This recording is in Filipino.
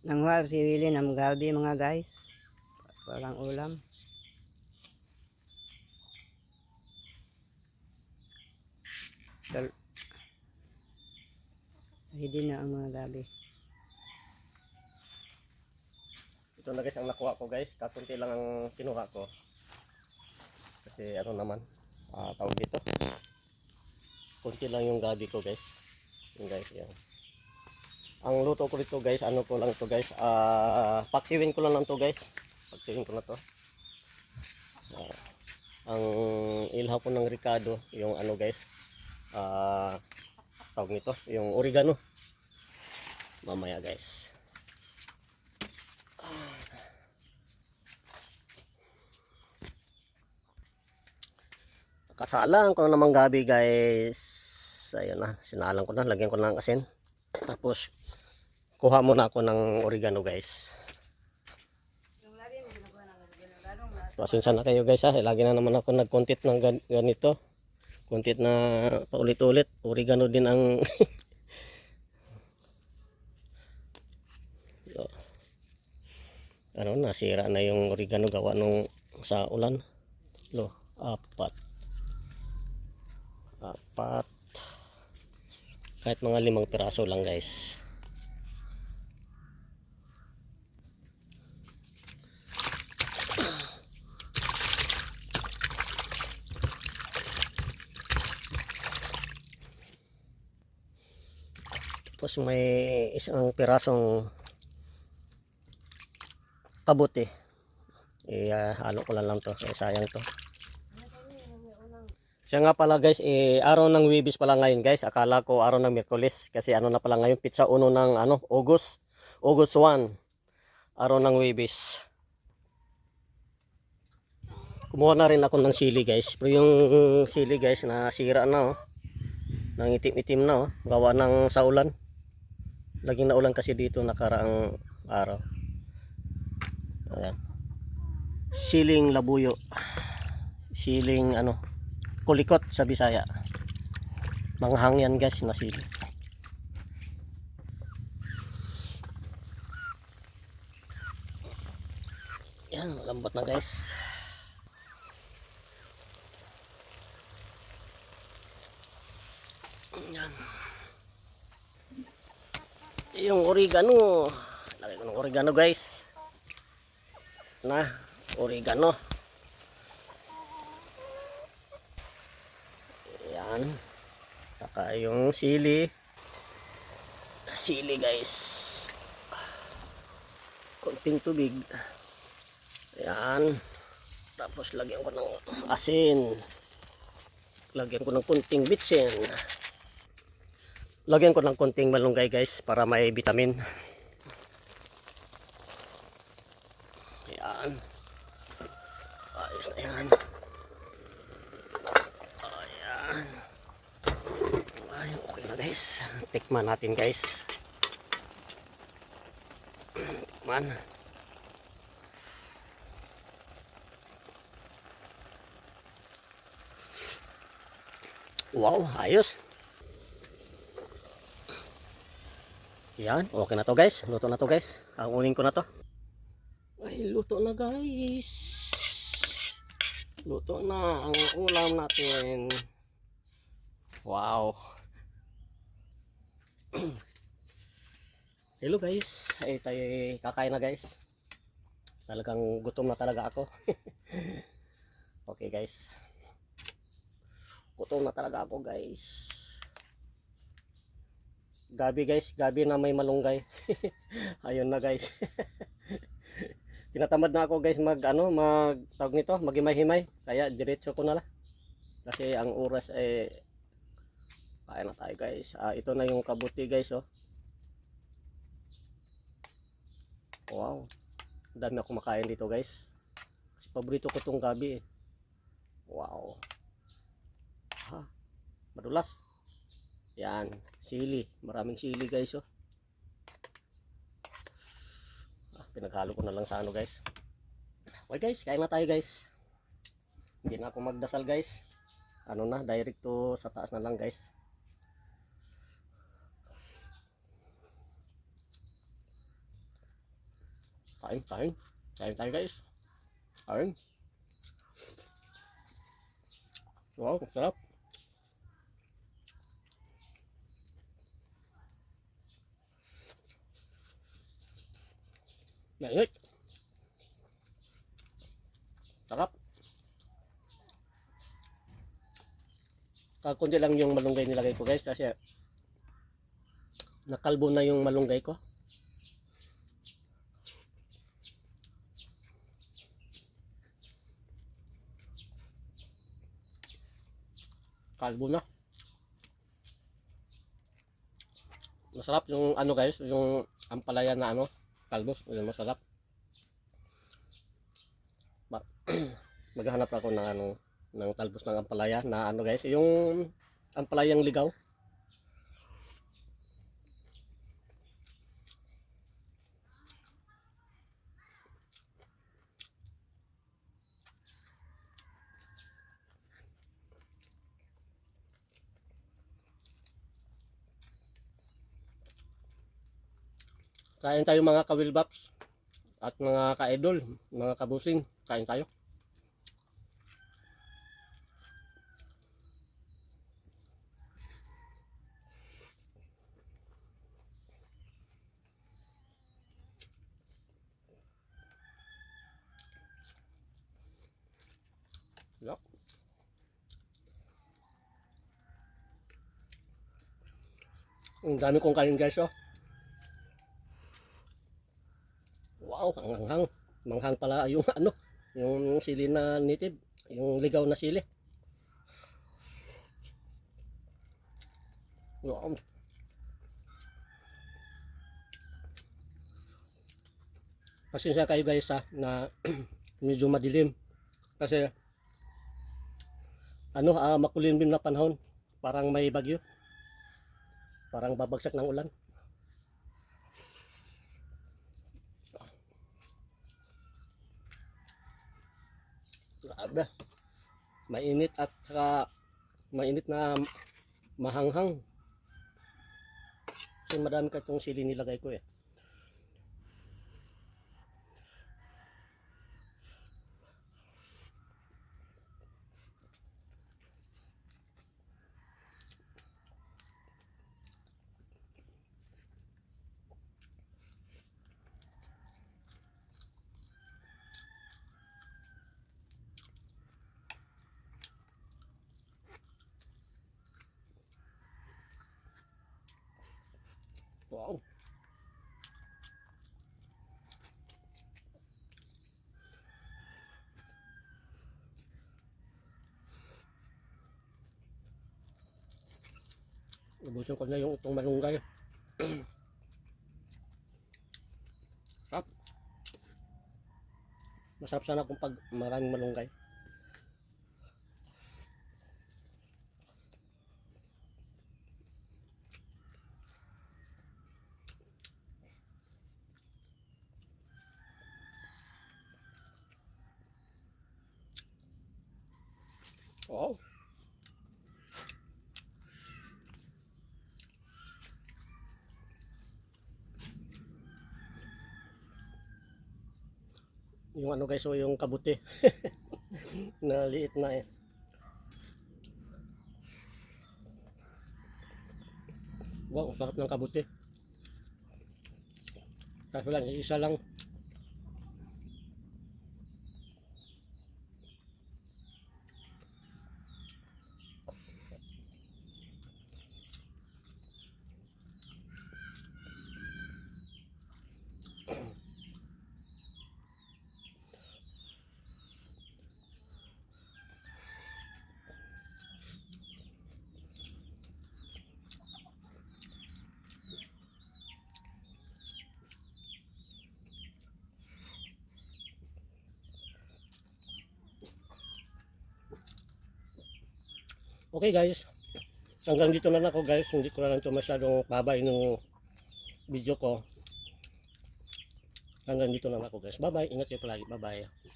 Nanguha si Willie ng gabi mga guys. Walang ulam. Hindi na ang mga gabi. Ito na guys ang nakuha ko guys. Kakunti lang ang kinuha ko. Kasi ano naman, tawag dito. Kunti lang yung gabi ko guys. Yung guys, yan. Ang luto ko dito guys, ano ko lang to guys. Paksiwin ko lang to guys. Paksiwin ko na to. Ang ilha ko ng Ricardo, yung ano guys. Tawag nito, yung oregano. Mamaya guys. Kasalang ko na naman gabi guys. Ayun na, sinalang ko na, lagyan ko na ng asin. Tapos kuha muna ako ng oregano guys. Pasensya na kayo guys ha, lagi na naman ako nag-content ng ganito. Content na paulit-ulit, oregano din ang ano, nasira na yung oregano gawa nung sa ulan. Apat. Kahit mga 5 piraso lang guys. Tapos may isang pirasong kabuti. Halo ko lang to. Sayang to. Siya nga pala guys, araw ng Webis pala ngayon guys. Akala ko araw ng Miyerkules kasi ano na pala ngayon, pizza 1 ng ano, August 1. Araw ng Webis. Kumuha na rin ako ng sili guys. Pero yung sili guys nasira na oh. Nangitim-itim na oh, gawa ng sa ulan. Laging naulan kasi dito nakaraang araw. Ayan. Siling labuyo. Siling ano, kulikot sa Bisaya. Manghang yan guys na sili. Yan, lambot na guys. Yan. Yung oregano. Lagay ko ng oregano guys. Oregano. Yan. Saka yung sili. Sili guys. Konting tubig. Yan. Tapos lagyan ko ng asin. Lagyan ko ng konting bitsin. Lagyan ko ng konting malunggay guys para may vitamin. Yan. Ayos na yan. Ayan. Ay, okay na guys. Tikman natin guys. Tikman. Wow, ayos. Yan, okay na to guys. Luto na to guys. Ang uling ko na to. Ay, luto na guys. Luto na ang ulam natin. Wow. Hello guys. Ay, tayo kakain na guys. Talagang gutom na talaga ako. Okay guys. Gutom na talaga ako guys. Gabi guys, gabi na may malunggay. Ayun na guys. Tinatamad na ako guys tawag nito, maghimay-himay. Kaya diretso ko na lang. Kasi ang oras kain na tayo guys. Ito na yung kabuti guys oh. Wow. Dami ako makain dito guys. Kasi paborito ko tong gabi eh. Wow. Madulas. Yan, sili. Maraming sili guys oh. Pinaghalo ko na lang sa ano guys. Okay guys, kain na tayo guys. Hindi na ako magdasal guys. Ano na, direct to sa taas na lang guys. Kain, kain. Kain tayo guys. Kain. Wow, sarap. Mainit. Sarap. Kakunti lang yung malunggay nilagay ko guys kasi nakalbo na yung malunggay ko. Kalbo na. Masarap yung ano guys, yung ampalaya na ano, kalbos, yun masarap. Maghahanap ako ng ano, ng talbos ng ampalaya na ano guys, yung ampalayang ligaw. Kain tayo mga kawilbaps at mga ka-idol, mga kabusing, kain tayo. Yup. Ang dami kong kain guys oh. Wow, ang hanghang. Manghang pala yung ano, yung sili na native, yung ligaw na sili. Wow. Pasensya kayo guys ha, na medyo madilim. Kasi ano, makulimlim na panahon. Parang may bagyo. Parang babagsak ng ulan. Grabe. Mainit at saka mainit na mahanghang. Kasi madami ka itong sili nilagay ko eh. Wow. Ubusin ko na yung itong malunggay. Sarap. Masarap sana kung pag maraming malunggay. Wow. Yung ano guys, so yung kabuti. Na liit na eh. Wow, sarap ng kabuti. Kaso lang, isa lang. Okay guys, hanggang dito na lang ako guys. Hindi ko na lang ito masyadong babay ng video ko. Hanggang dito na lang ako guys. Bye bye, ingat kayo palagi. Bye bye.